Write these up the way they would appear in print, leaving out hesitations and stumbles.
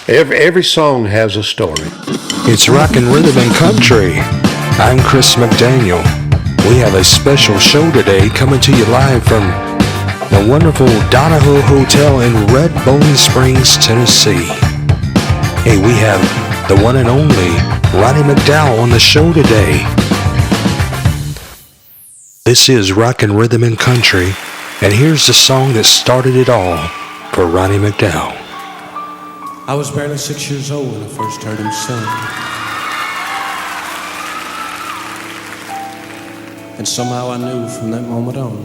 Every song has a story. It's Rockin' Rhythm and Country. I'm Chris McDaniel. We have a special show today coming to you live from the wonderful Donahoe Hotel in Red Bone Springs, Tennessee. Hey, we have the one and only Ronnie McDowell on the show today. This is Rockin' Rhythm and Country, and here's the song that started it all for Ronnie McDowell. I was barely 6 years old when I first heard him sing. And somehow I knew from that moment on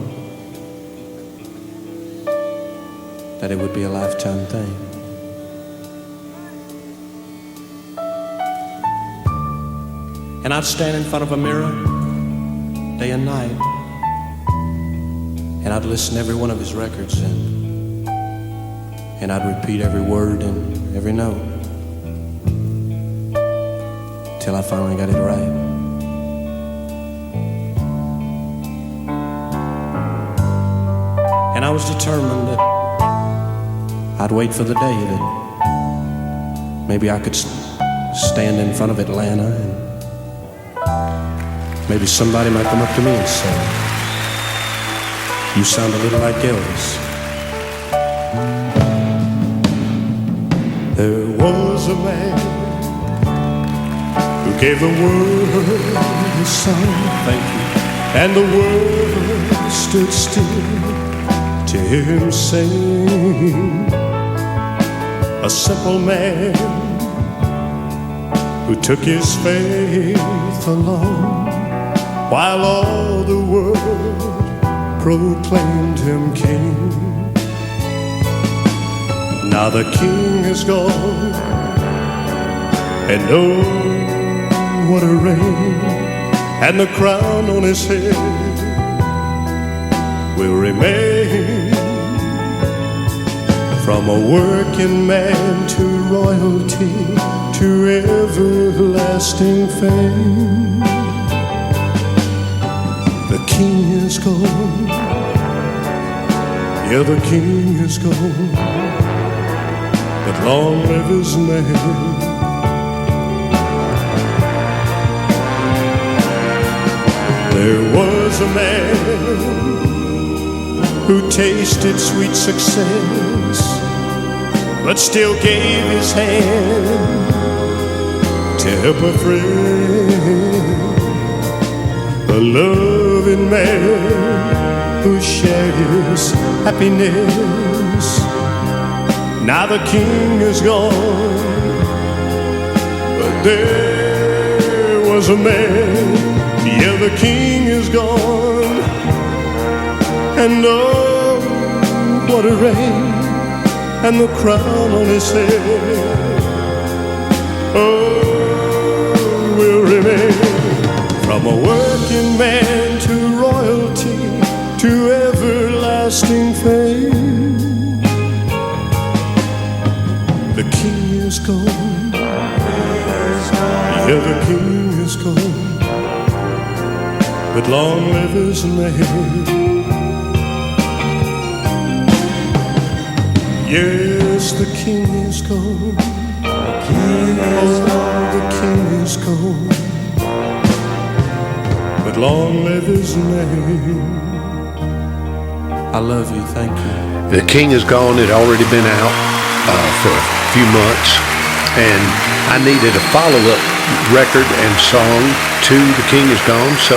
that it would be a lifetime thing. And I'd stand in front of a mirror day and night, and I'd listen to every one of his records, and I'd repeat every word and every note till I finally got it right. And I was determined that I'd wait for the day that maybe I could stand in front of Atlanta and maybe somebody might come up to me and say, "You sound a little like Elvis." There was a man who gave the world a song, thank you, and the world stood still to hear him sing. A simple man who took his faith along, while all the world proclaimed him king. Now the king is gone, and oh, what a reign, and the crown on his head will remain. From a working man to royalty, to everlasting fame, the king is gone. Yeah, the king is gone, but long live his name. There was a man who tasted sweet success, but still gave his hand to help a friend. A loving man who shared his happiness. Now the king is gone, but there was a man. Yeah, the king is gone, and oh, what a reign, and the crown on his head, oh, will remain. From a working man to royalty, to everlasting fame, the king is gone. Yeah, the king is gone, but long live his name. Yes, the king is gone. The king is gone. The king is gone, but long live his name. I love you, thank you. The King is Gone had already been out for a few months, and I needed a follow-up record and song to The King is Gone, so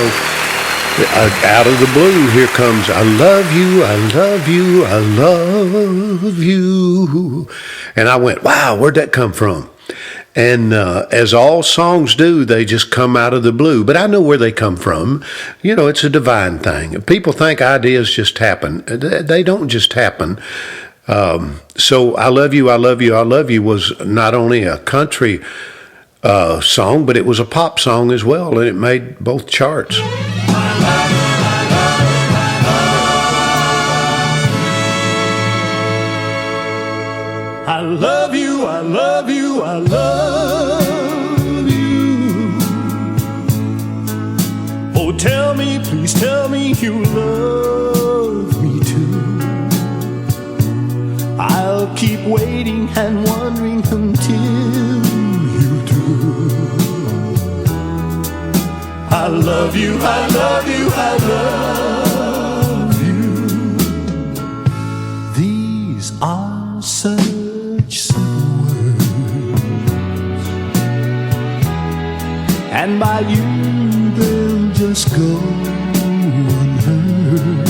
out of the blue, here comes I Love You, I Love You, I Love You. And I went, wow, where'd that come from? And as all songs do, they just come out of the blue. But I know where they come from. You know, it's a divine thing. People think ideas just happen. They don't just happen. So I Love You, I Love You, I Love You was not only a country song, but it was a pop song as well, and it made both charts. I love you, I love you, I love you. Oh, tell me, please tell me you love me too. I'll keep waiting and wondering until I love you, I love you, I love you. These are such simple words, and by you they'll just go unheard.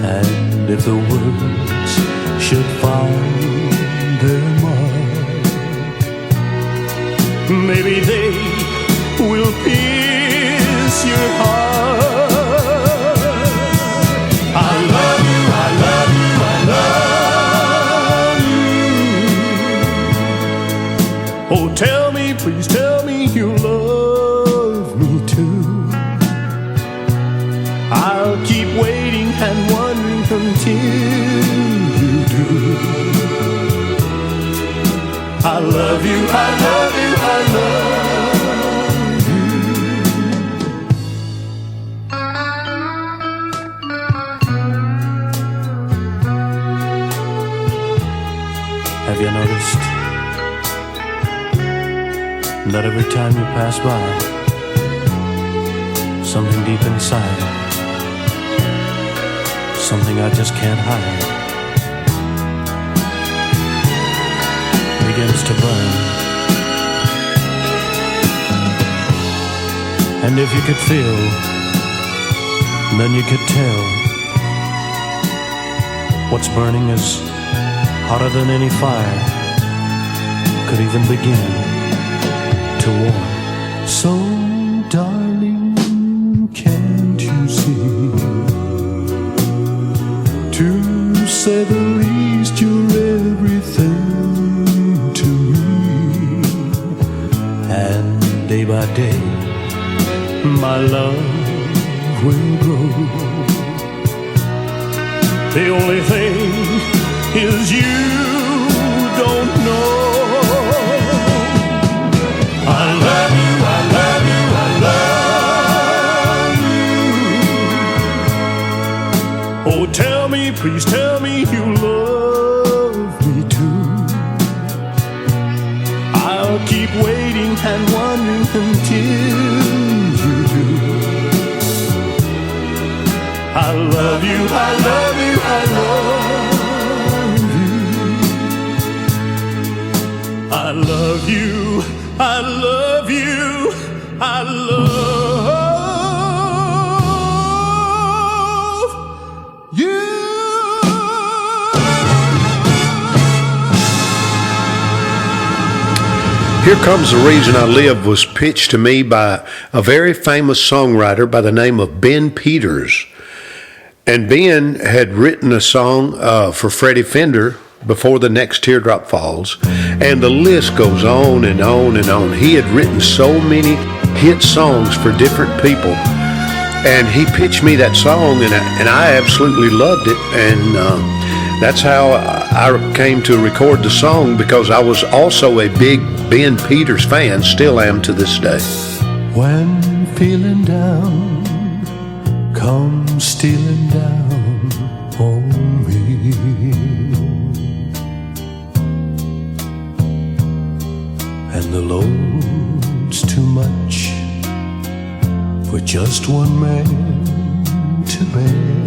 And if the words should find their mark, maybe they will pierce your heart. I love you, I love you, I love you. Oh, tell me, please tell me you love me too. I'll keep waiting and wondering until you do. I love you, I love you, I love you. Have you noticed that every time you pass by, something deep inside, something I just can't hide, begins to burn? And if you could feel, then you could tell. What's burning is hotter than any fire could even begin to warm. So, darling, can't you see? To say the least, you're everything to me. And day by day, my love will grow. The only thing is you don't know. I love you, I love you, I love you. Oh, tell me, please tell me you love me too. I'll keep waiting and wondering until you do. I love you, I love you, I love you. I love you, I love you, I love you. Here Comes the Reason I Live was pitched to me by a very famous songwriter by the name of Ben Peters. And Ben had written a song for Freddie Fender before the next teardrop falls, and the list goes on and on and on. He had written so many hit songs for different people, and he pitched me that song, and I absolutely loved it, and that's how I came to record the song, because I was also a big Ben Peters fan, still am to this day. When feeling down, come stealing down on me, and the load's too much for just one man to bear.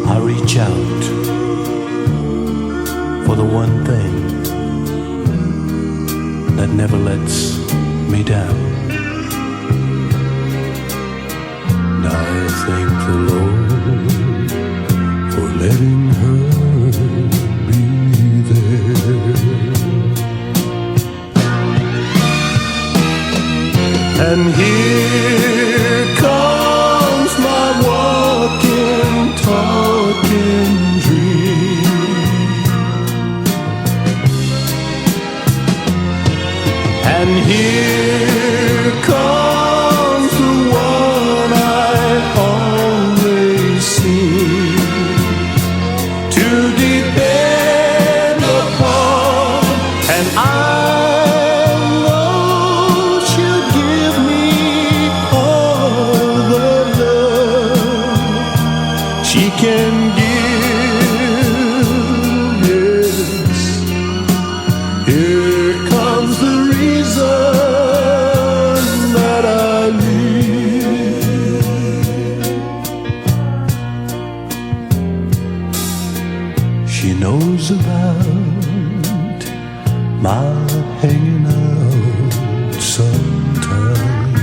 I reach out for the one thing that never lets me down. And I thank the Lord for letting her be there. And here comes my walking, talking dream. And here comes the one I always seem to depend upon. And I know she'll give me all the love she can give, yes. knows about my hanging out sometime.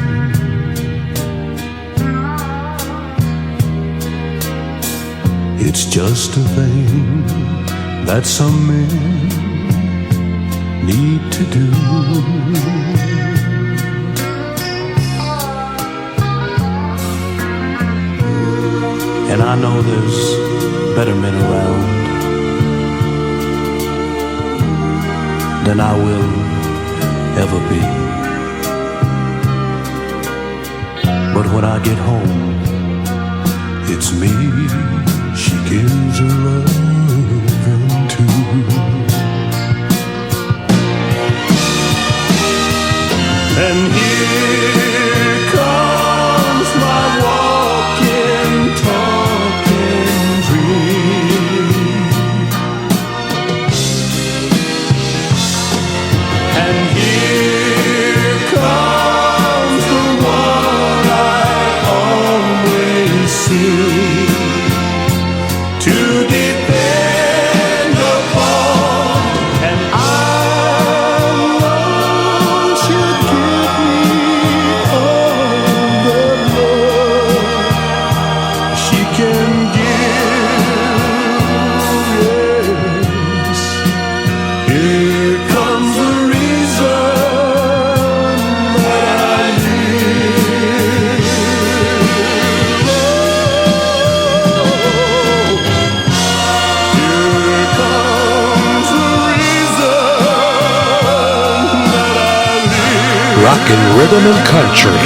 It's just a thing that some men need to do. And I know there's better men around than I will ever be. But when I get home, it's me she gives her loving to. And here comes my walking, talking dream. And here comes the one I always see to depend upon. And I know she'll give me all the love she can give. Yes, here comes the reason that I live. Here comes the reason that I live. Rockin' Rhythm and Country.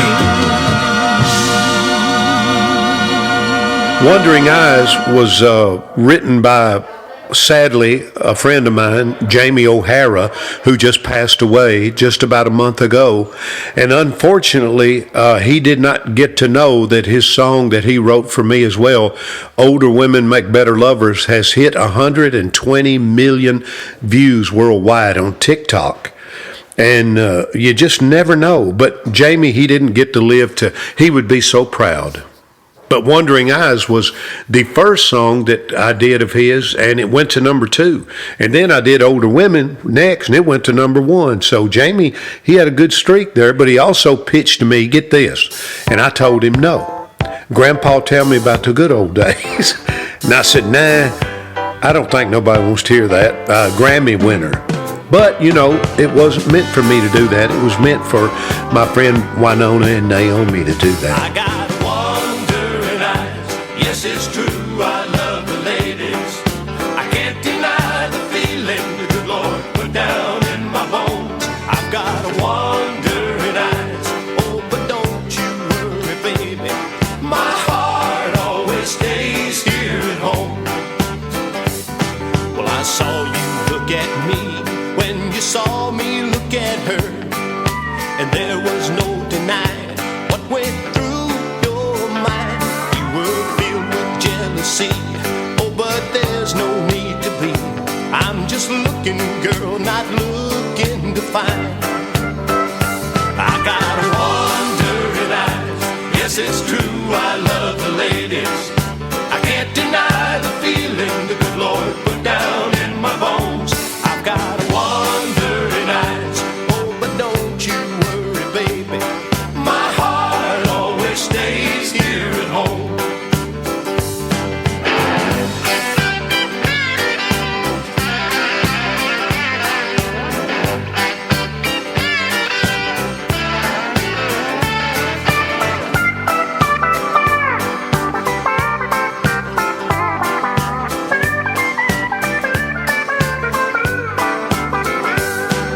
Wandering Eyes was written by, sadly, a friend of mine, Jamie O'Hara, who just passed away just about a month ago. And unfortunately, he did not get to know that his song that he wrote for me as well, Older Women Make Better Lovers, has hit 120 million views worldwide on TikTok. And you just never know. But Jamie, he didn't get to live to, he would be so proud. But Wandering Eyes was the first song that I did of his, and it went to number 2. And then I did Older Women next, and it went to number 1. So Jamie, he had a good streak there, but he also pitched to me, get this, and I told him no. Grandpa, tell me about the good old days. And I said, nah, I don't think nobody wants to hear that. Grammy winner. But, you know, it wasn't meant for me to do that. It was meant for my friend Winona and Naomi to do that. I got wandering eyes. Yes, it's true. I love the ladies. I can't deny the feeling the good Lord put down in my bones. I've got wandering eyes. Oh, but don't you worry, baby. My heart always stays here at home. Well, I saw you look at me when you saw me look at her, and there was no denying what went through your mind. You were filled with jealousy, oh, but there's no need to be. I'm just looking, girl, not looking to find. I got wandering eyes. Yes, it's true, I love the ladies. I can't deny the feeling the good Lord put down in my bones. I've got wandering eyes. Oh, but don't you worry, baby. My heart always stays here at home.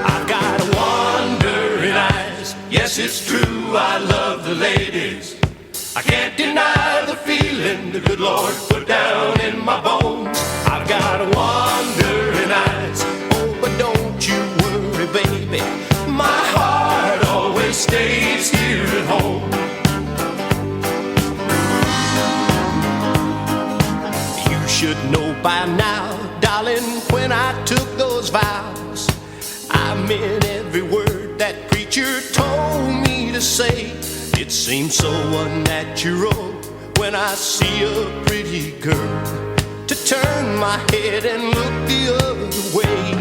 I've got wandering eyes. Yes, it's true, I love the ladies. I can't deny the feeling the good Lord put down in my bones. I've got wandering eyes. Oh, but don't you worry, baby. My heart always stays here at home. You should know by now, darling, when I took those vows, I meant every word that preacher told me to say. It seems so unnatural when I see a pretty girl to turn my head and look the other way.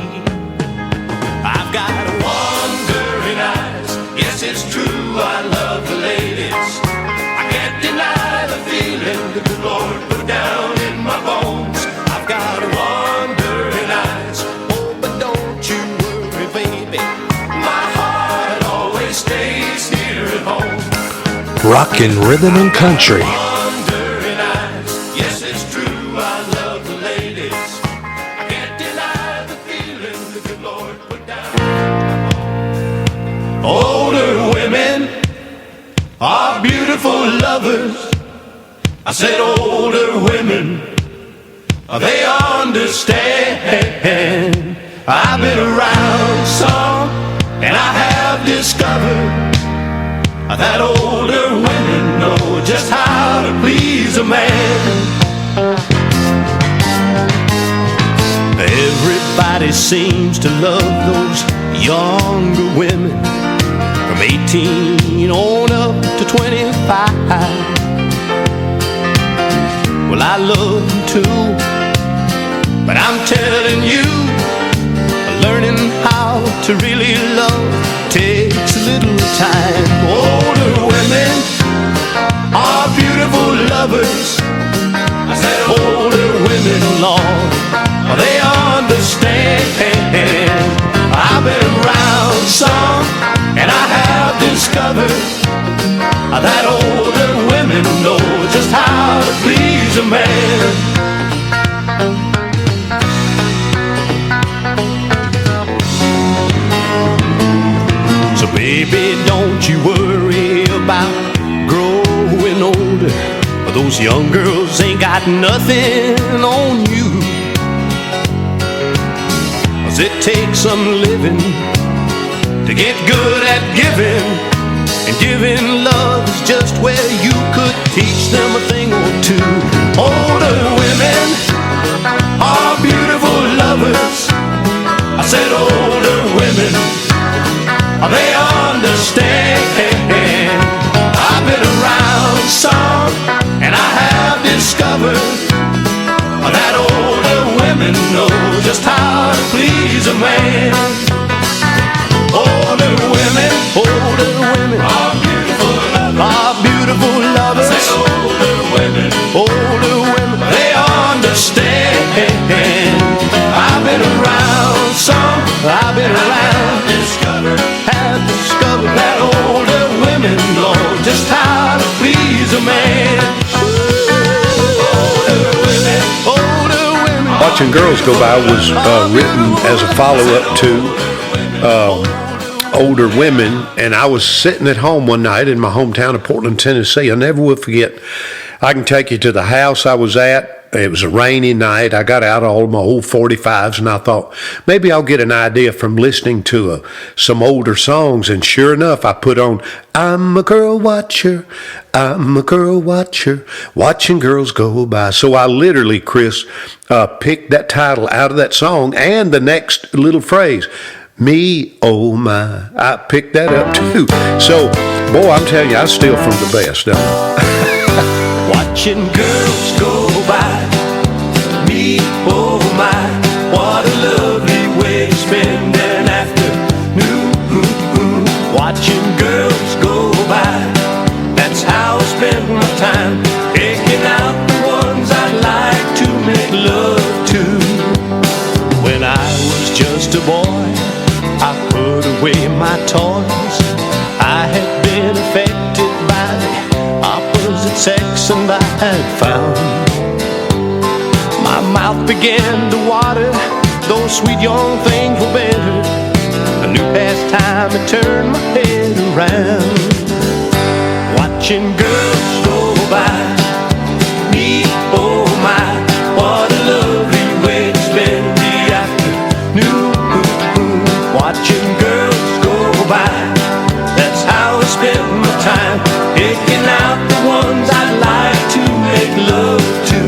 I've got wandering eyes. Yes, it's true, I love the ladies. I can't deny the feeling that the Lord put down in my bones. I've got wandering eyes. Oh, but don't you worry, baby. My heart always stays here at home. Rockin' Rhythm and Country. Wandering eyes. Yes, it's true, I love the ladies. I can't deny the feeling that the Lord put down. Older women are beautiful lovers. I said older women, they understand. I've been around some, and I have discovered that older women know just how to please a man. Everybody seems to love those younger women from 18 on up to 25. Well, I love them too, but I'm telling you, learning how to really love takes a little time. Older women are beautiful lovers. I said older women, Lord, they understand. I've been around some, and I have discovered that older women know just how to please a man. So baby, don't you worry about growing older. Those young girls ain't got nothing on you. 'Cause it takes some living to get good at giving. And giving love is just where you could teach them a thing or two. Older women are beautiful lovers. I said older women, they understand. I've been around some, and I have discovered that older women know just how to please a man. Older women are beautiful lovers. I say older women, they understand. I've been around some, I've been around, have discovered that older women know just how to please a man. Older women. Watching Girls Go By was written as a follow-up to Older Women, and I was sitting at home one night in my hometown of Portland, Tennessee. I never will forget. I can take you to the house I was at. It was a rainy night. I got out all my old 45s, and I thought maybe I'll get an idea from listening to some older songs. And sure enough, I put on I'm a Girl Watcher, I'm a Girl Watcher, watching girls go by. So I literally, Chris, picked that title out of that song and the next little phrase, me, oh my. I picked that up too. So, boy, I'm telling you, I steal from the best, don't I? Watching girls go by, me, oh my, what a lovely way to spend an afternoon. Watching girls go by, that's how I spend my time, picking out the ones I'd like to make love to. When I was just a boy, I put away my toys. I had been affected by the opposite sex, and I had found my mouth began to water. Those sweet young things were better. A new pastime to turn my head around. Watching girls go by, me, oh my, what a lovely way to spend the afternoon. Watching girls go by, that's how I spend my time, picking out the ones I'd like to make love to.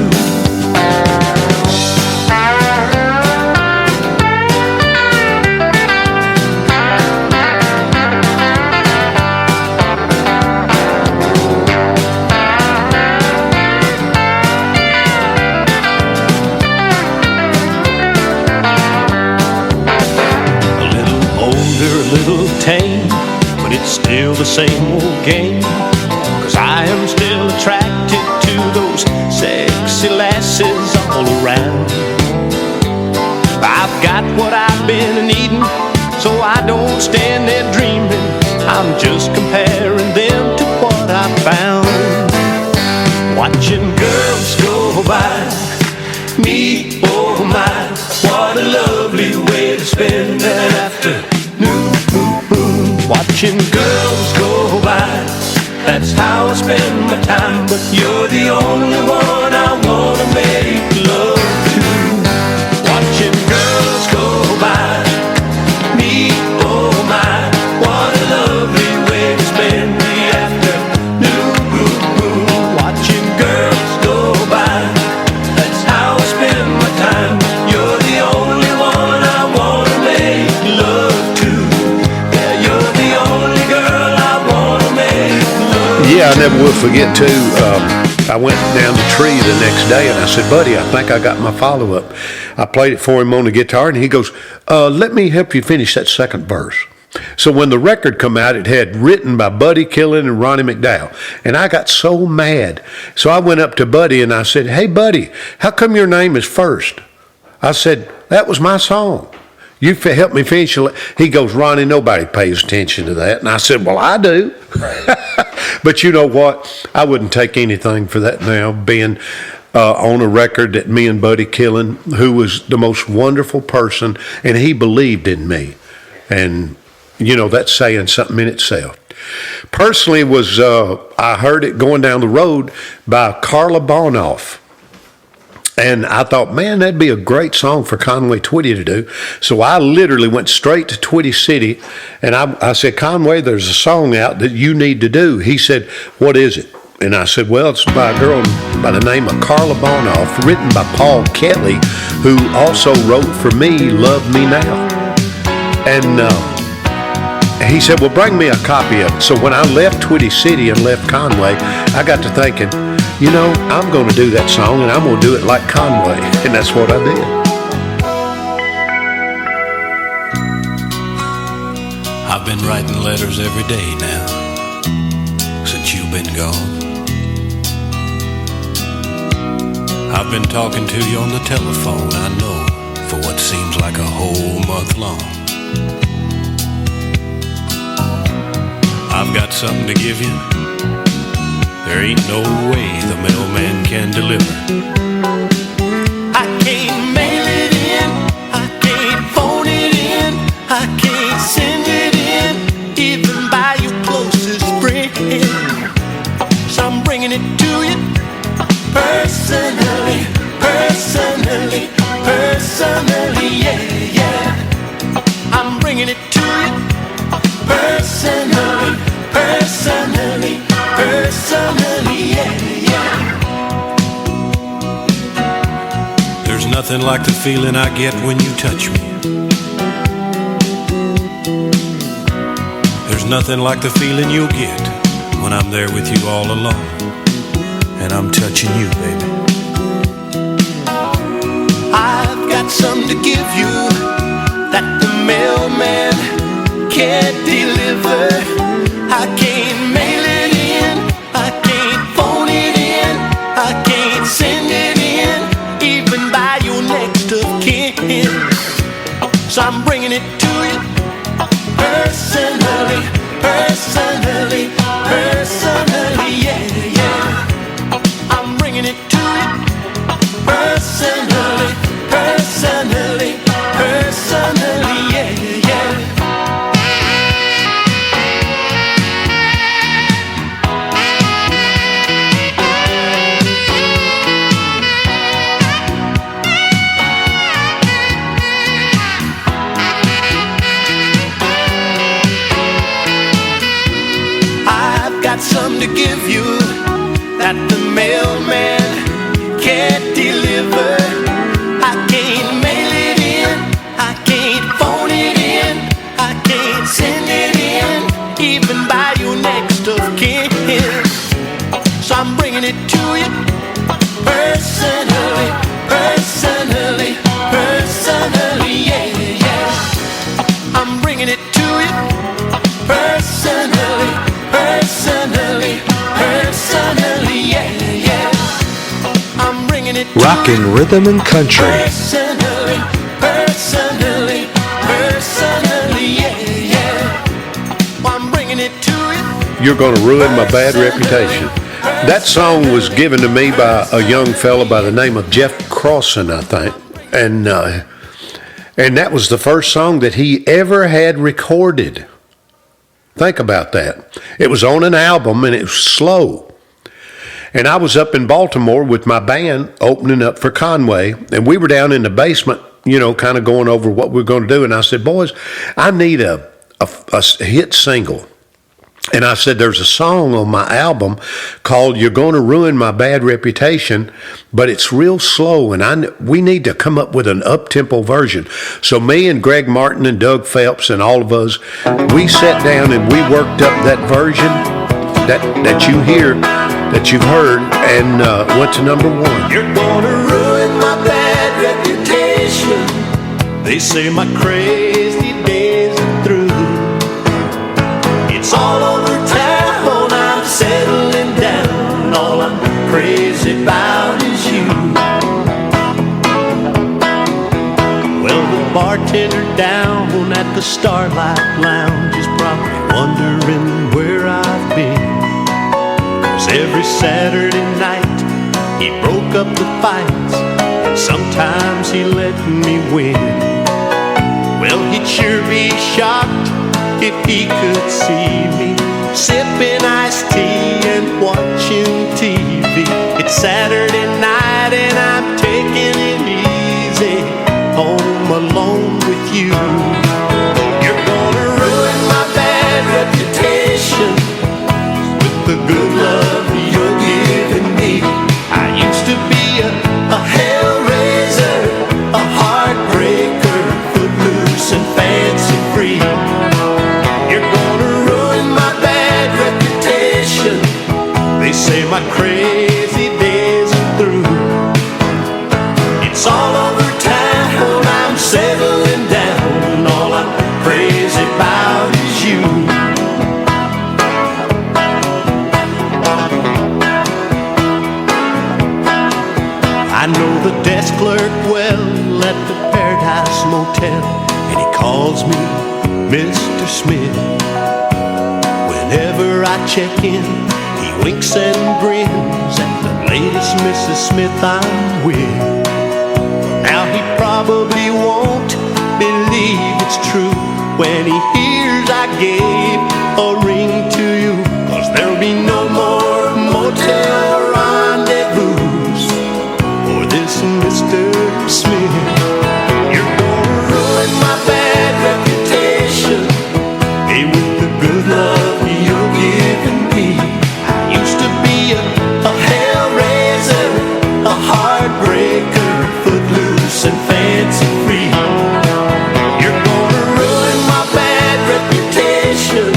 sexy lasses all around. I've got what I've been needing, so I don't stand there dreaming. I'm just comparing them to what I found. Watching girls go by me, oh my, what a lovely way to spend an afternoon. Watching girls go by, that's how I spend my time. But you're the only one I wanna make love to. Watching girls go by me, oh my, what a lovely way to spend the afternoon. Watching girls go by, that's how I spend my time. You're the only one I wanna make love to. Yeah, you're the only girl I wanna make love to. Yeah, I never will forget too. I went down the tree the next day and I said, buddy, I think I got my follow-up. I played it for him on the guitar and he goes, let me help you finish that second verse. So when the record come out, it had written by Buddy Killen and Ronnie McDowell. And I got so mad. So I went up to Buddy and I said, hey, Buddy, how come your name is first? I said, that was my song. You helped me finish it. He goes, Ronnie, nobody pays attention to that. And I said, well, I do. But you know what? I wouldn't take anything for that now, being on a record that me and Buddy Killen, who was the most wonderful person, and he believed in me. And, you know, that's saying something in itself. Personally, I heard it going down the road by Carla Bonoff. And I thought, man, that'd be a great song for Conway Twitty to do. So I literally went straight to Twitty City, and I said, Conway, there's a song out that you need to do. He said, what is it? And I said, well, it's by a girl by the name of Carla Bonoff, written by Paul Kelly, who also wrote for me, Love Me Now. And he said, well, bring me a copy of it. So when I left Twitty City and left Conway, I got to thinking, you know, I'm going to do that song and I'm going to do it like Conway. And that's what I did. I've been writing letters every day now since you've been gone. I've been talking to you on the telephone, I know, for what seems like a whole month long. I've got something to give you. There ain't no way the mailman can deliver. I can't mail it in, I can't phone it in, I can't send it in, even by your closest friend. So I'm bringing it to you, personally, personally, personally, yeah, yeah. I'm bringing it to you, personally, personally, personally, yeah, yeah. There's nothing like the feeling I get when you touch me. There's nothing like the feeling you'll get when I'm there with you all alone, and I'm touching you, baby. I've got something to give you that the mailman can't deliver. I can't mail it in, I can't phone it in, I can't send it in, even by your next of kin. So I'm bringing it to you, personally, personally, personally, yeah, yeah. I'm bringing it to you, personally, personally, personally, yeah, yeah. Something to give you that the mailman can't deliver. I can't mail it in, I can't phone it in, I can't send it in, even by your next of kin. So I'm bringing it to you, personally, personally, personally, yeah, yeah. I'm bringing it to you, personally, personally, personally, yeah, yeah. Rockin' Rhythm and Country. Personally, yeah. I'm bringing it to you. You're Gonna Ruin My Bad Reputation. That song was given to me by a young fella by the name of Jeff Crossan, I think. And that was the first song that he ever had recorded. Think about that. It was on an album and it was slow. And I was up in Baltimore with my band opening up for Conway, and we were down in the basement, kind of going over what we're going to do. And I said, boys, I need a hit single. And I said, there's a song on my album called You're Gonna Ruin My Bad Reputation, but it's real slow, and we need to come up with an up-tempo version. So me and Greg Martin and Doug Phelps and all of us, we sat down and we worked up that version that you hear, that you've heard, and went to number one. You're gonna ruin my bad reputation. They say my crazy days are through. It's all over town, I'm settling down. All I'm crazy about is you. Well, the bartender down at the Starlight Lounge is probably wondering where I've been. 'Cause every Saturday night he broke up the fights, and sometimes he let me win. Well, he'd sure be shocked if he could see me sipping iced tea and watching TV. It's Saturday night and I'm taking it easy, home alone with you. You're gonna ruin my bad reputation with the good love you're giving me. I used to be a hellraiser, a heartbreaker, footloose and fancy free. They say my crazy days are through. It's all over town, I'm settling down. All I'm crazy about is you. I know the desk clerk well at the Paradise Motel, and he calls me Mr. Smith. Whenever I check in, he winks and grins at the latest Mrs. Smith I'm with. Now he probably won't believe it's true when he hears I gave a ring to you. 'Cause there'll be no more motel rendezvous for this Mr. Smith. You're gonna ruin my bad reputation, hey, with the good love you're giving me. A hellraiser, a heartbreaker, footloose and fancy free. You're gonna ruin my bad reputation.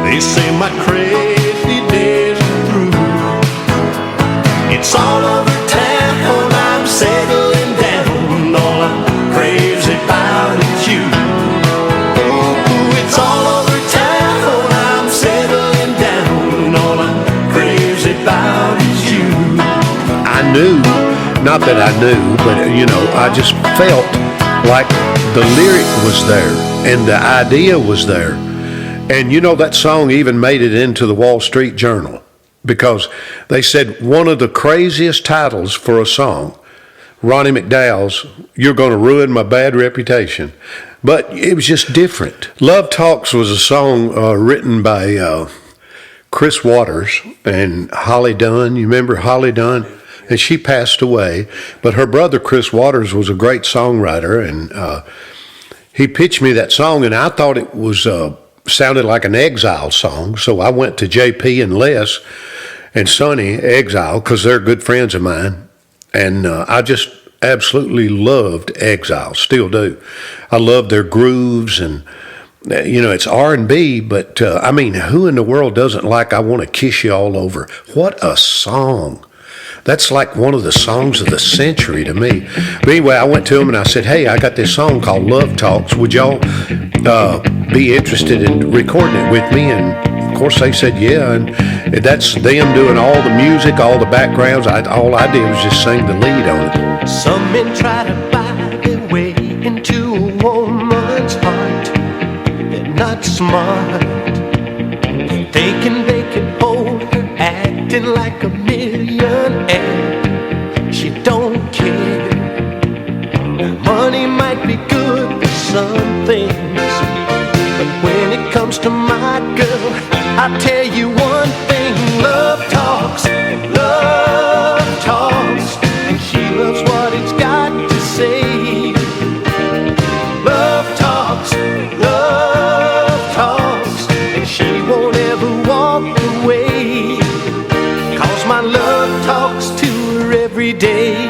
They say my crazy days are through. It's all over town, I'm settling down. All I'm crazy about is you. Ooh, it's all over town, I'm settling down. All I'm crazy about is you. I knew, not that I knew, but I just felt like the lyric was there and the idea was there. And that song even made it into the Wall Street Journal because they said one of the craziest titles for a song, Ronnie McDowell's You're Gonna Ruin My Bad Reputation. But it was just different. Love Talks was a song written by Chris Waters and Holly Dunn. You remember Holly Dunn? And she passed away. But her brother Chris Waters was a great songwriter, and he pitched me that song, and I thought it was sounded like an Exile song. So I went to JP and Les and Sonny Exile because they're good friends of mine, and I just absolutely loved Exile, still do. I love their grooves and. It's R&B, but who in the world doesn't like I Want to Kiss You All Over? What a song. That's like one of the songs of the century to me. But anyway, I went to them and I said, hey, I got this song called Love Talks. Would y'all be interested in recording it with me? And of course, they said, yeah, and that's them doing all the music, all the backgrounds. All I did was just sing the lead on it. Some men try to buy their way into a woman's heart. They're not smart. They can hold her, acting like a millionaire. She don't care. Money might be good for some things, but when it comes to my girl, I'll tell you one thing: love talks, and she loves what it's got to say. Love talks, and she won't ever walk away, 'cause my love talks to her every day.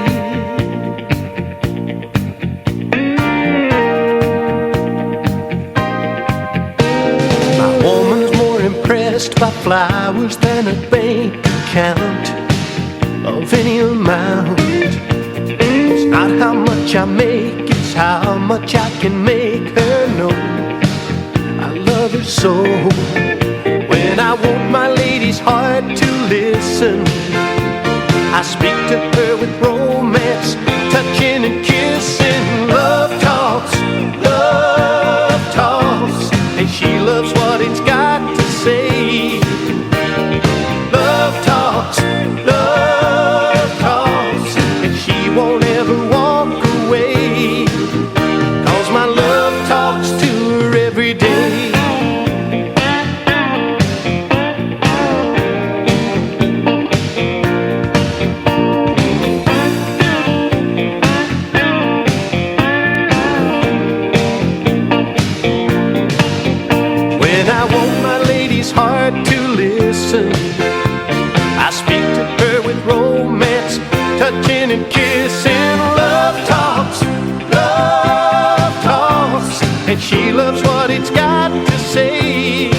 By flowers than a bank account of any amount. It's not how much I make, it's how much I can make her know I love her so. When I want my lady's heart to listen, I speak to her with romance, touching and kissing. Love talks, and she loves what it's got to say. Love talks, and she won't ever walk away, 'cause my love talks to her every day. When I want my lady's heart to listen, I speak to her with romance, touching and kissing. Love talks, and she loves what it's got to say.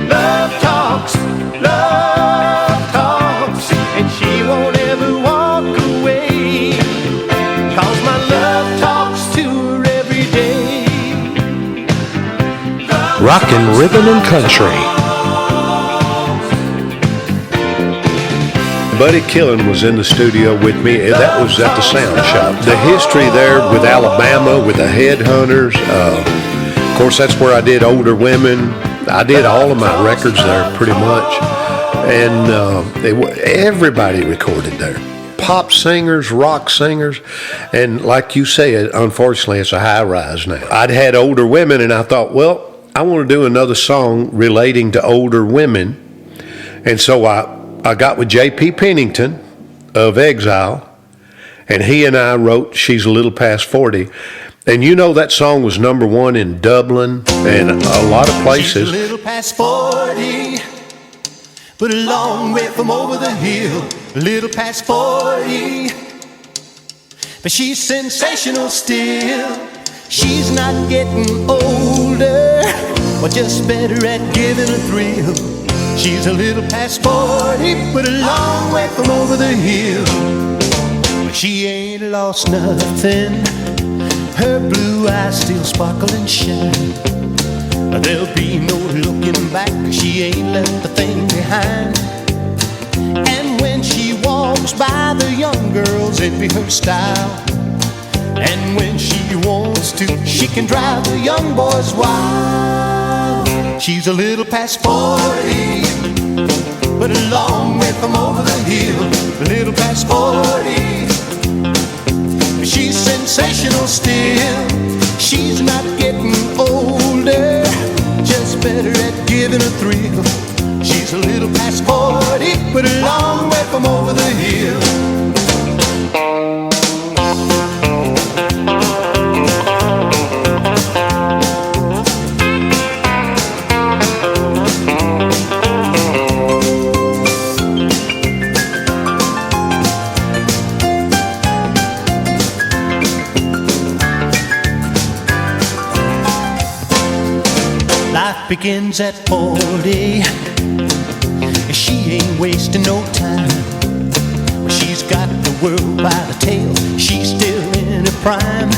Love talks, and she won't ever walk away, 'cause my love talks to her every day. Rockin' Rhythm and Country. Buddy Killen was in the studio with me. That was at the Sound Shop. The history there with Alabama, with the Headhunters. Of course, that's where I did Older Women. I did all of my records there pretty much. And everybody recorded there. Pop singers, rock singers. And like you said, unfortunately, it's a high rise now. I'd had Older Women, and I thought, well, I want to do another song relating to older women. And so I got with J.P. Pennington of Exile, and he and I wrote She's a Little Past 40. And you know that song was #1 in Dublin and a lot of places. She's a little past 40, but a long way from over the hill. A little past 40, but she's sensational still. She's not getting older, or just better at giving a thrill. She's a little past 40, but a long way from over the hill. But she ain't lost nothing. Her blue eyes still sparkle and shine. There'll be no looking back, she ain't left a thing behind. And when she walks by, the young girls envy her style. And when she wants to, she can drive the young boys wild. She's a little past 40, but a long way from over the hill. A little past 40, but she's sensational still. She's not getting older, just better at giving a thrill. She's a little past 40, but a long way from over the hill. Begins at 40. She ain't wasting no time. She's got the world by the tail. She's still in her prime.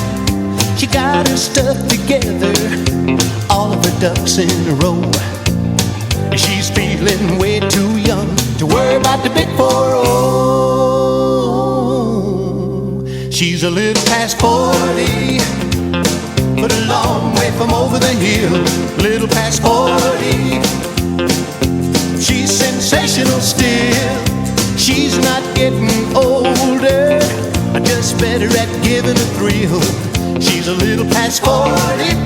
She got her stuff together, all of her ducks in a row. She's feeling way too young to worry about the big 4-0. She's a little past 40, but a long way from over the hill. Little past 40, she's sensational still. She's not getting older, just better at giving a thrill. She's a little past 40,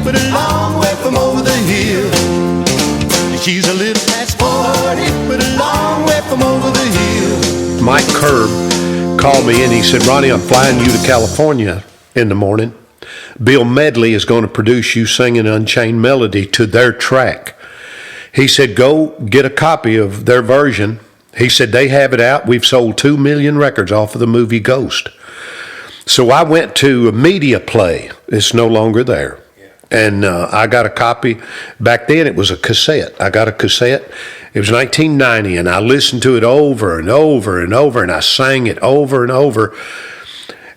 but a long way from over the hill. She's a little past 40, but a long way from over the hill. Mike Curb called me and he said, Ronnie, I'm flying you to California in the morning. Bill Medley is going to produce you singing Unchained Melody to their track. He said, go get a copy of their version. He said, they have it out. We've sold 2 million records off of the movie Ghost. So I went to a media play. It's no longer there. And I got a copy. Back then, it was a cassette. I got a cassette. It was 1990, and I listened to it over and over and over, and I sang it over and over.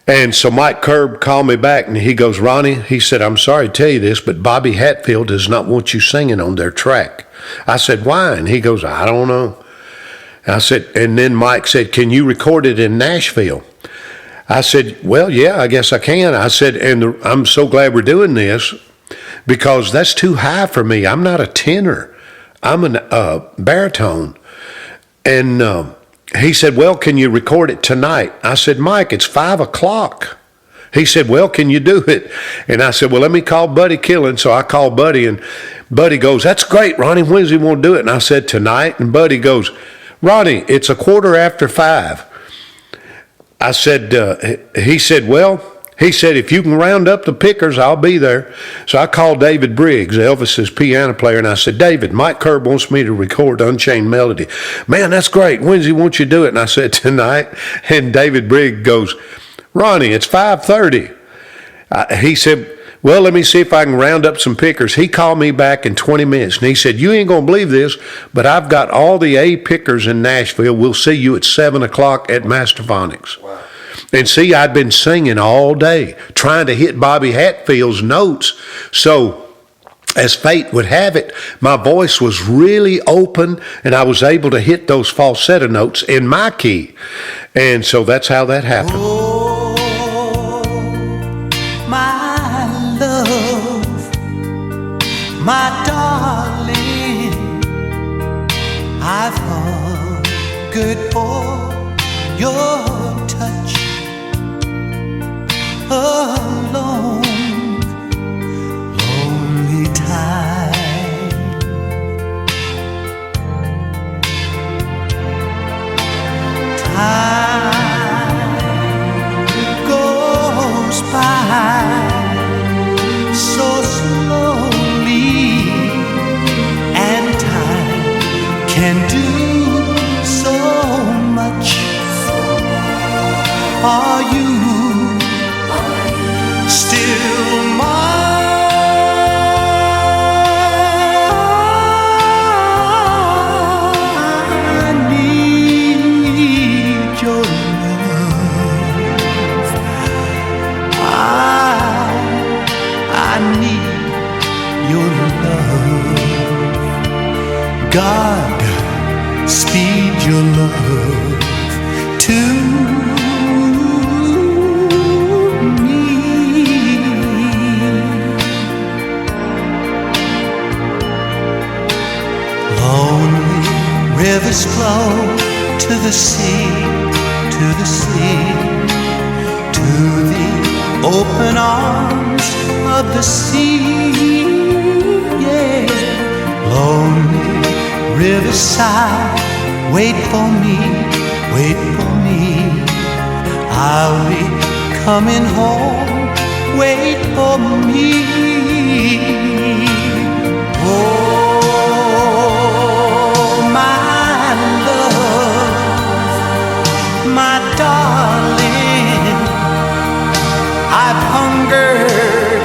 And so Mike Curb called me back, and he goes, Ronnie, he said, I'm sorry to tell you this, but Bobby Hatfield does not want you singing on their track. I said, why? And he goes, I don't know. I said, and then Mike said, can you record it in Nashville? I said, well, yeah, I guess I can. I said, and I'm so glad we're doing this because that's too high for me. I'm not a tenor. I'm a baritone. And he said, well, can you record it tonight? I said, Mike, it's 5 o'clock. He said, well, can you do it? And I said, well, let me call Buddy Killen. So I called Buddy, and Buddy goes, that's great, Ronnie. When does he want to do it? And I said, tonight. And Buddy goes, Ronnie, it's 5:15. I said, he said, if you can round up the pickers, I'll be there. So I called David Briggs, Elvis's piano player, and I said, David, Mike Curb wants me to record Unchained Melody. Man, that's great. When does he want you to do it? And I said, tonight. And David Briggs goes, Ronnie, it's 5:30. He said, well, let me see if I can round up some pickers. He called me back in 20 minutes, and he said, you ain't going to believe this, but I've got all the A pickers in Nashville. We'll see you at 7 o'clock at Masterphonics. Wow. And see, I'd been singing all day, trying to hit Bobby Hatfield's notes. So as fate would have it, my voice was really open, and I was able to hit those falsetto notes in my key. And so that's how that happened. Oh, my love, my darling, I've hungered for your touch alone, lonely time. Time goes by so slowly, and time can do so much. Are you still mine? I need your love. I need your love. God, speed your love to rivers flow to the sea, to the sea, to the open arms of the sea. Yeah, lonely riverside, wait for me, wait for me. I'll be coming home, wait for me. Oh, my darling, I've hungered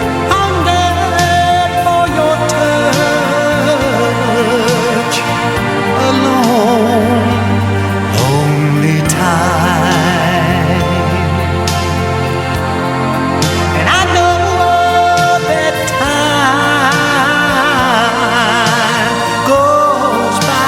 for your touch alone, lonely time. And I know that time goes by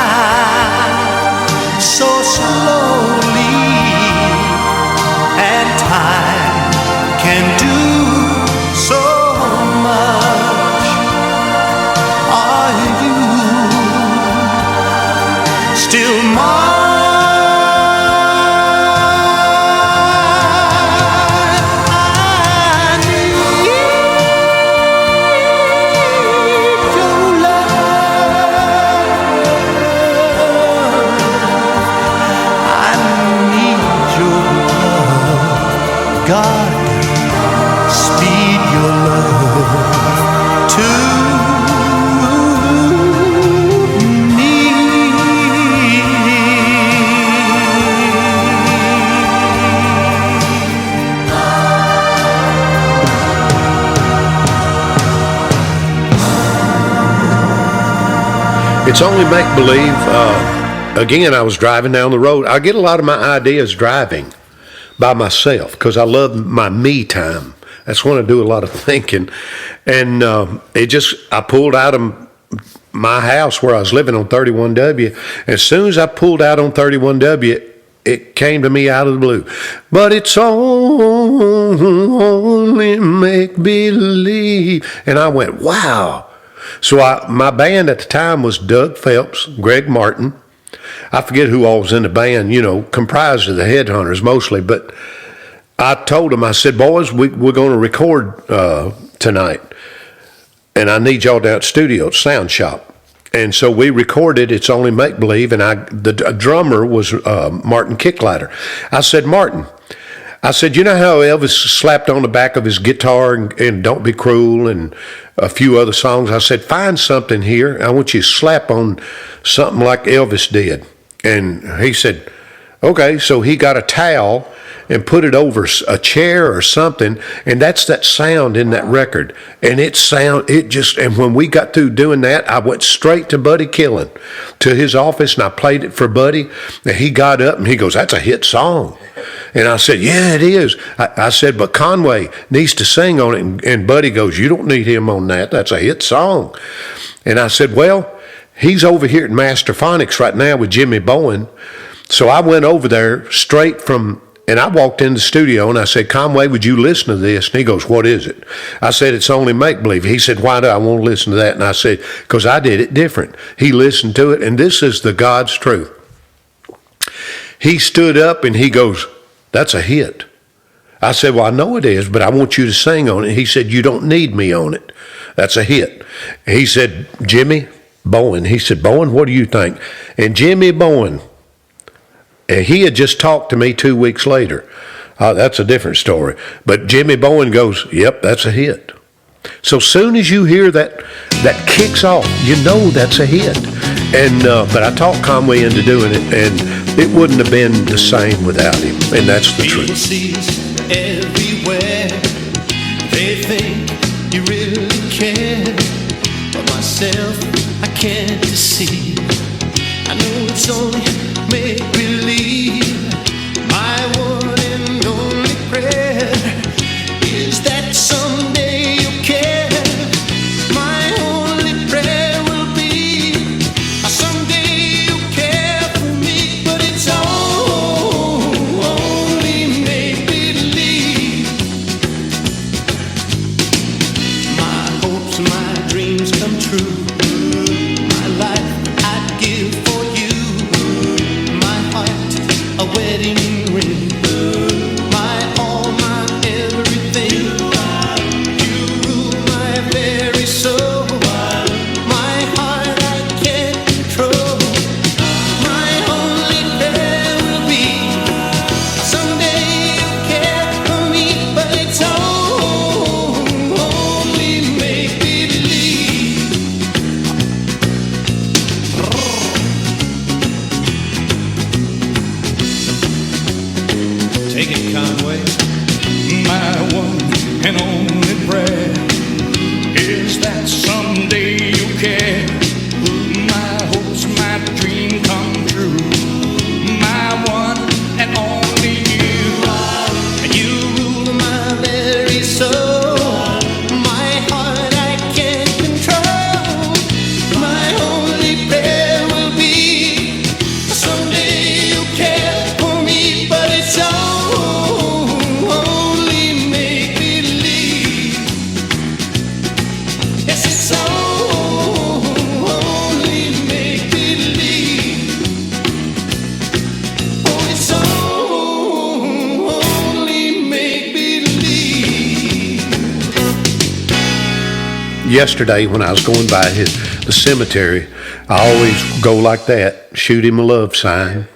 God, speed your love to me. It's only make-believe. Again, I was driving down the road. I get a lot of my ideas driving by myself because I love my me time. That's when I do a lot of thinking. And I pulled out of my house where I was living on 31W. As soon as I pulled out on 31W, it came to me out of the blue. But it's only make-believe. And I went, wow. So my band at the time was Doug Phelps, Greg Martin. I forget who all was in the band, comprised of the Headhunters mostly. But I told them, I said, boys, we're going to record tonight. And I need y'all down at the studio, at Sound Shop. And so we recorded It's Only Make Believe. And the drummer was Martin Kicklighter. I said, Martin, you know how Elvis slapped on the back of his guitar and Don't Be Cruel and a few other songs? I said, find something here. I want you to slap on something like Elvis did. And he said, okay. So he got a towel and put it over a chair or something. And that's that sound in that record. And and when we got through doing that, I went straight to Buddy Killen, to his office, and I played it for Buddy. And he got up and he goes, that's a hit song. And I said, yeah, it is. I said, but Conway needs to sing on it. And Buddy goes, you don't need him on that. That's a hit song. And I said, well, he's over here at Masterphonics right now with Jimmy Bowen. So I went over there and I walked in the studio and I said, Conway, would you listen to this? And he goes, what is it? I said, It's Only Make Believe. He said, why do I want to listen to that? And I said, because I did it different. He listened to it, and this is the God's truth. He stood up and he goes, that's a hit. I said, well, I know it is, but I want you to sing on it. He said, you don't need me on it. That's a hit. He said, Jimmy Bowen. He said, Bowen, what do you think? And Jimmy Bowen, he had just talked to me 2 weeks later. That's a different story. But Jimmy Bowen goes, yep, that's a hit. So soon as you hear that kicks off, you know that's a hit. And but I talked Conway into doing it, and it wouldn't have been the same without him. And that's the truth. Everywhere they think you really care, but myself I can't deceive. I know it's only make believe. My one and only prayer is that someday you'll care. My only prayer will be someday you'll care for me, but it's only make believe. My hopes, my dreams come true. My life I'd give for you. My heart, a wedding ring. My all, my everything. You rule my very soul. My heart I can't control. My only prayer will be someday you'll care for me, but it's only make believe. Take it, Conway. My one and only prayer is that someday you'll care. My hopes, my dream come true. My one and only you. You rule my very soul. My heart I can't control. My only prayer will be someday you'll care for me, but it's only make believe. Yes, it's only make believe. Oh, it's only make believe. Yesterday, when I was going by the cemetery, I always go like that, shoot him a love sign.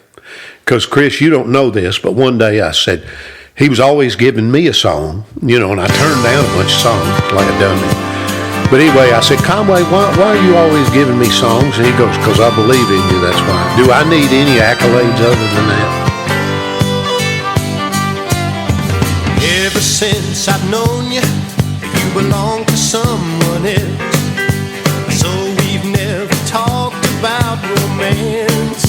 Because, Chris, you don't know this, but one day I said, he was always giving me a song, and I turned down a bunch of songs like I done it. But anyway, I said, Conway, why are you always giving me songs? And he goes, because I believe in you, that's why. Do I need any accolades other than that? Ever since I've known you, you belong to someone else. So we've never talked about romance.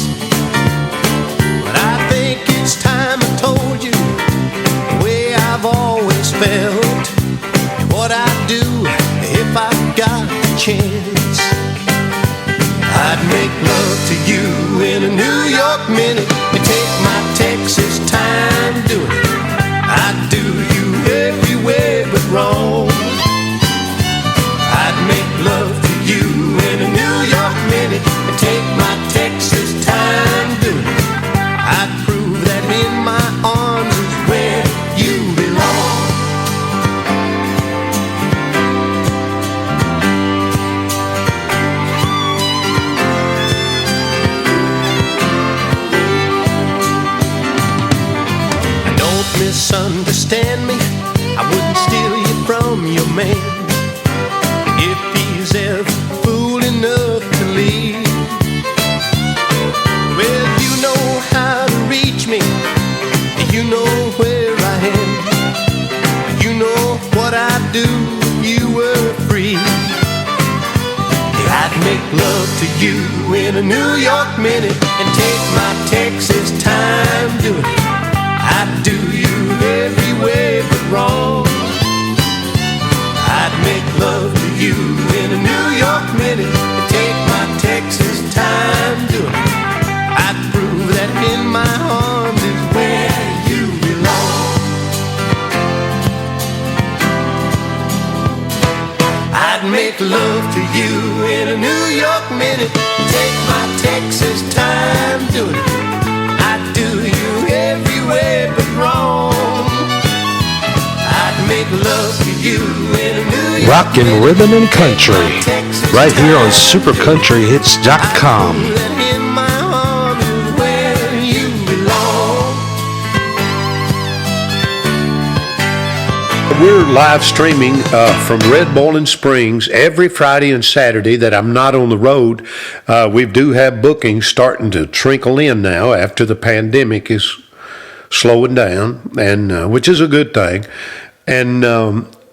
But I think it's time I told you the way I've always felt and what I'd do if I got the chance. I'd make love to you in a New York minute and take my Texas time doing it. I'd do you every way but wrong. I'd make love to you in a New York minute and take my Texas time doing it. I'd prove that in my arms is where you belong. Don't misunderstand me, I wouldn't steal you from your man if he's ever fool enough to leave. Well, you know how to reach me, you know where I am, you know what I'd do if you were free. Yeah, I'd make love to you in a New York minute and take my Texas time doing it. I'd do you every way but wrong. I'd make love to you in a New York minute and take my Texas time doing it. I'd prove that in my arms is where you belong. I'd make love to you in a New York minute and take my Texas time doing it. I'd do you every way but wrong. I'd make love to you in a New York Rockin' Rhythm and Country, right here on SuperCountryHits.com. in my arms is where you belong. We're live streaming from Red Boiling Springs every Friday and Saturday that I'm not on the road. We do have bookings starting to trickle in now after the pandemic is slowing down, and which is a good thing. And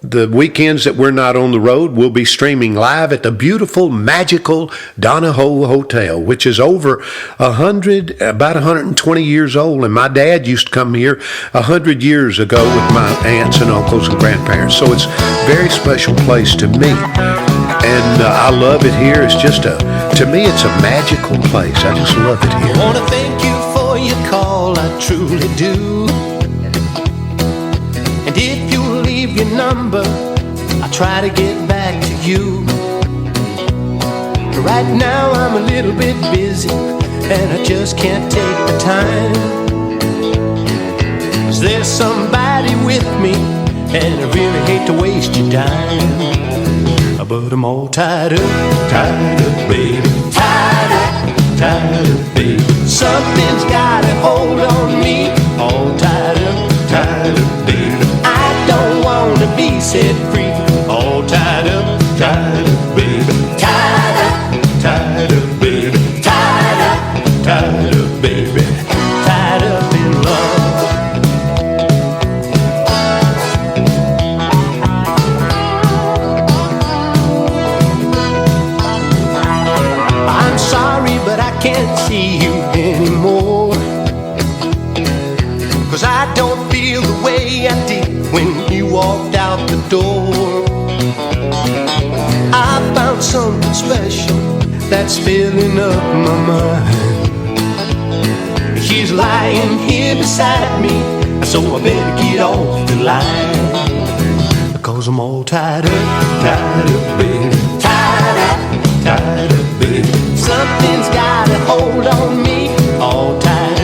the weekends that we're not on the road, we'll be streaming live at the beautiful, magical Donahoe Hotel, which is over about 120 years old. And my dad used to come here 100 years ago with my aunts and uncles and grandparents. So it's a very special place to me. And I love it here. It's just to me, it's a magical place. I just love it here. I want to thank you for your call, I truly do. And if you leave your number, I'll try to get back to you. Right now I'm a little bit busy and I just can't take the time. 'Cause there's somebody with me and I really hate to waste your time. But I'm all tied up, baby. Tied up, baby. Something's got a hold on me. All tied up, baby. I don't want to be set free. All tied up, baby. Tied up, baby. Tied up, baby. Tied up in love. I'm sorry, but I can't see you anymore. 'Cause I don't feel the way I did when you walked out the door. I found something special that's filling up my mind. She's lying here beside me, so I better get off the line. Because I'm all tied up, baby. Tied up, baby. Something's got a hold on me. All tied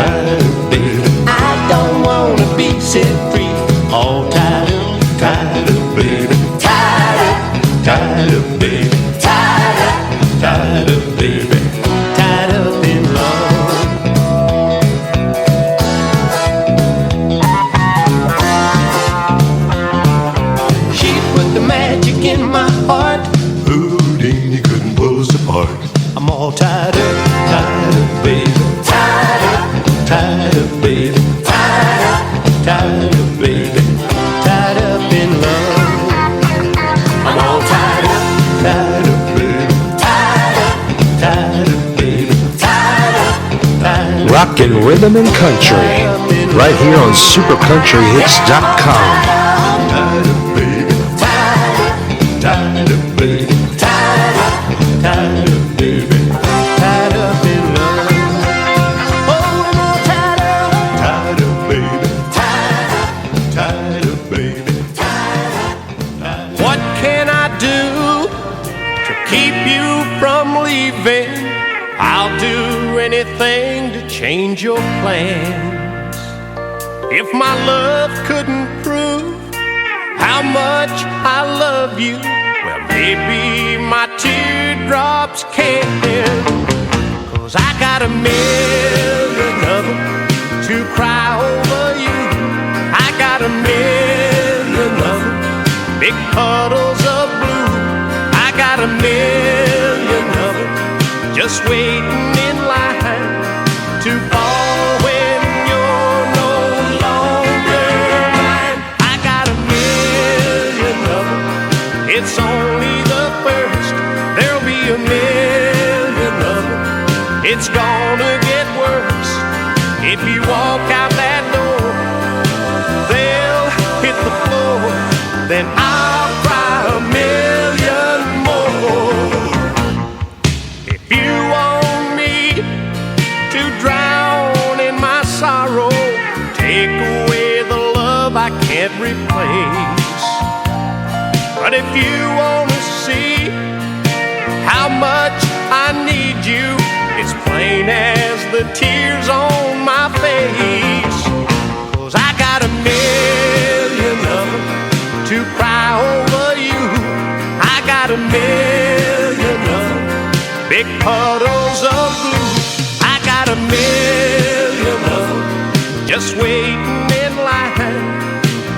up, baby. I don't wanna be set free. All tied up, baby. Tied up, baby. Tied up, baby. Tied up in love. baby, tied up in love. I'm all tied up, baby, tied up, baby, tied up. Rockin' Rhythm and Country, right here on SuperCountryHits.com. Tied up, baby, tied up, baby, tied up, baby, tied up in love. Oh, I'm all tied up, baby, tied up, baby, tied up. What can I do to keep you from leaving? I'll do anything to change your plans. If my love couldn't prove how much I love you, well, maybe my teardrops can. 'Cause I got a million of them to cry over you. I got a million of them, big puddles of blue. I got a million of them just waiting in line to fall when you're no longer mine. I got a million of them, it's only the first. There'll be a million of them, it's gonna get worse. If you walk out that door, they'll hit the floor, then I'll cry a million more. If you want me to drown in my sorrow, take away the love I can't replace. But if you want to see how much I need you, it's plain as the tears on my face. 'Cause I got a million of them to cry over you. I got a million of them, big puddles of blue. I got a million of them just waiting in line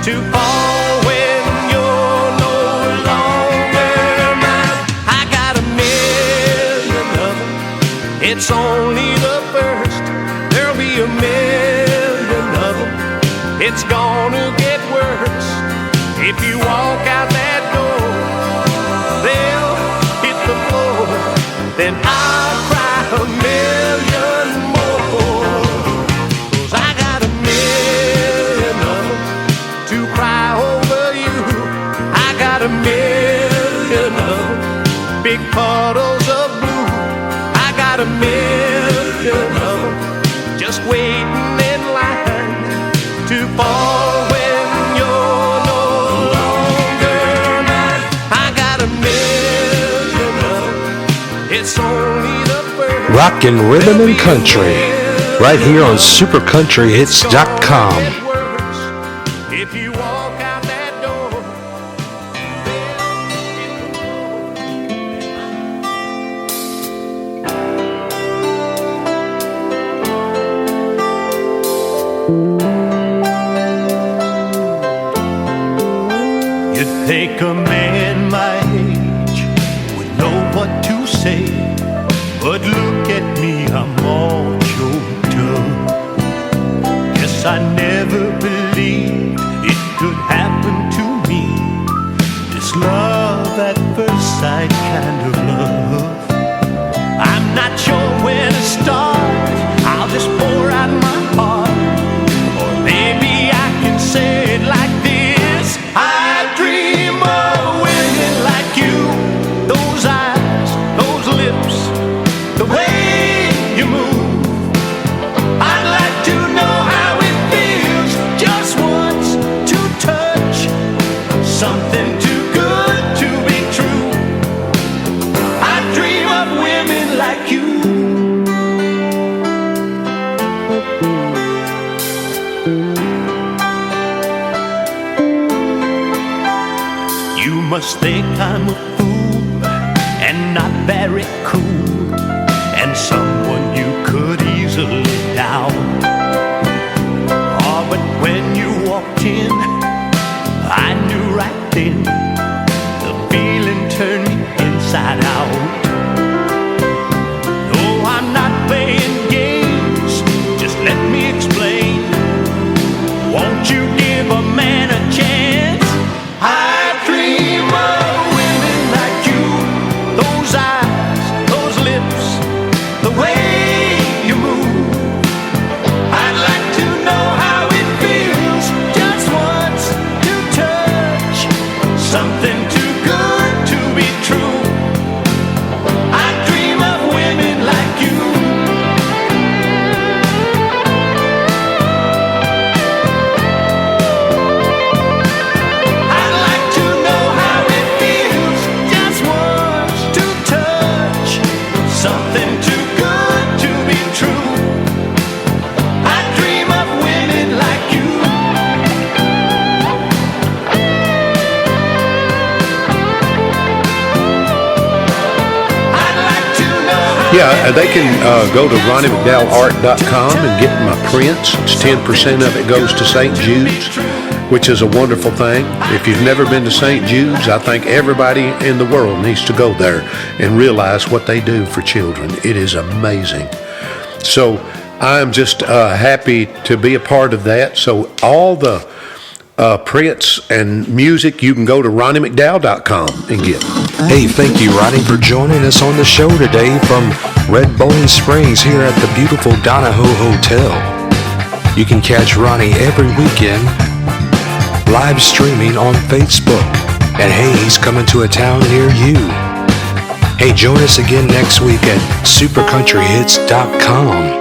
to fall when you're no longer mine. I got a million of them, it's only the first. There'll be a million of them, it's gonna get worse. If you walk out that door, they'll hit the floor, then I'll cry a million more. 'Cause I got a million of them to cry over you. I got a million of them, big puddles of blue. I got a million of them just waiting in line to fall when you're no longer mine. I got a million of them, it's only the first. Rockin' Rhythm and Country, right here on SuperCountryHits.com. If you walk out that door, you'd think a man my age would know what to say, but look at me, I'm all choked up. Guess I never believed it could happen to me, this love at first sight kind of love. I'm not sure where to start, I'll just pour out my heart, or maybe I can say it like this. I dream of women like you, those eyes, those lips, the way you move. I'd like to know how it feels just once to touch something too good to be true. I dream of women like you. You must think I'm a fool and not very cool, and someone you could easily doubt. Oh, but when you walked in, I knew right then the feeling turned me inside out. No, I'm not playing games, just let me explain. Won't you give a man Yeah, they can go to RonnieMcDowellArt.com and get my prints. It's 10% of it goes to St. Jude's, which is a wonderful thing. If you've never been to St. Jude's, I think everybody in the world needs to go there and realize what they do for children. It is amazing. So I'm just happy to be a part of that. So all the prints and music, you can go to RonnieMcDowell.com and get. Hey, thank you, Ronnie, for joining us on the show today from Red Bowling Springs here at the beautiful Donahoe Hotel. You can catch Ronnie every weekend live streaming on Facebook. And hey, he's coming to a town near you. Hey, join us again next week at supercountryhits.com.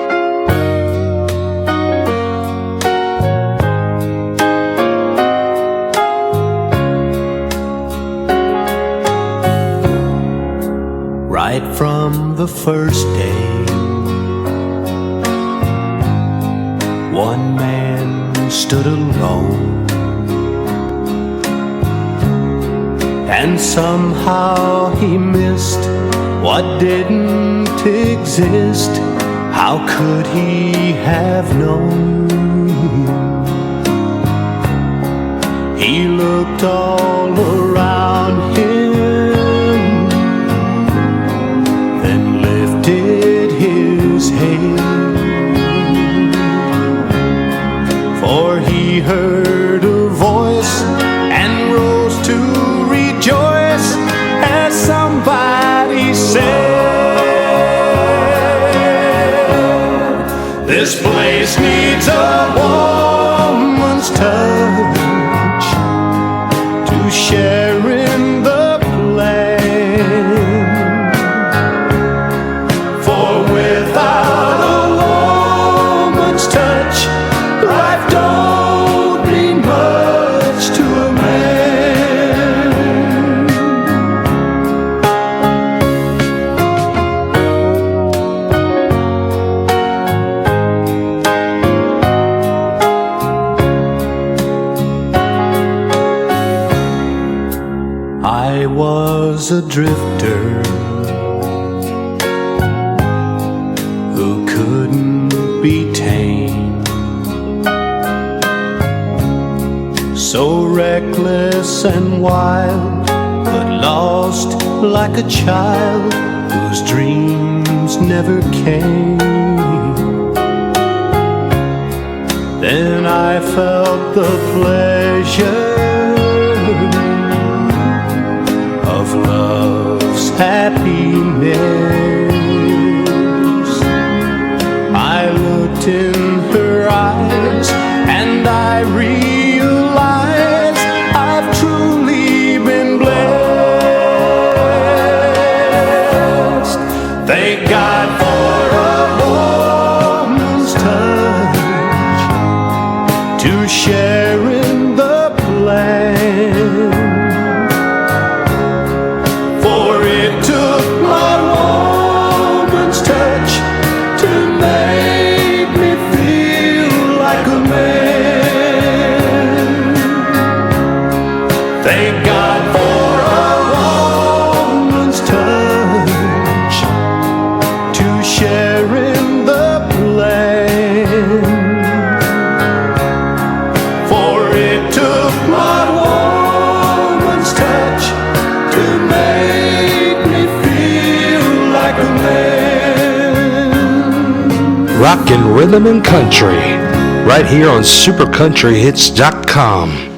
Right from the first day, one man stood alone, and somehow he missed what didn't exist. How could he have known? He looked all around him, for he heard a voice and rose to rejoice as somebody said, this place needs a woman's touch to share in the plan, for without a woman's touch, life don't mean much to a man. I was a drifter who couldn't be tamed, so reckless and wild, but lost like a child whose dreams never came. Then I felt the pleasure of love's happiness. I looked in her eyes and I realized I've truly been blessed. Thank God for a woman's touch to share in the plan, for it took my woman's touch to make me feel like a man. Thank God for a woman's touch to share in the plan, for it took my woman's touch to make me feel like a man. Rockin' Rhythm and Country, right here on supercountryhits.com.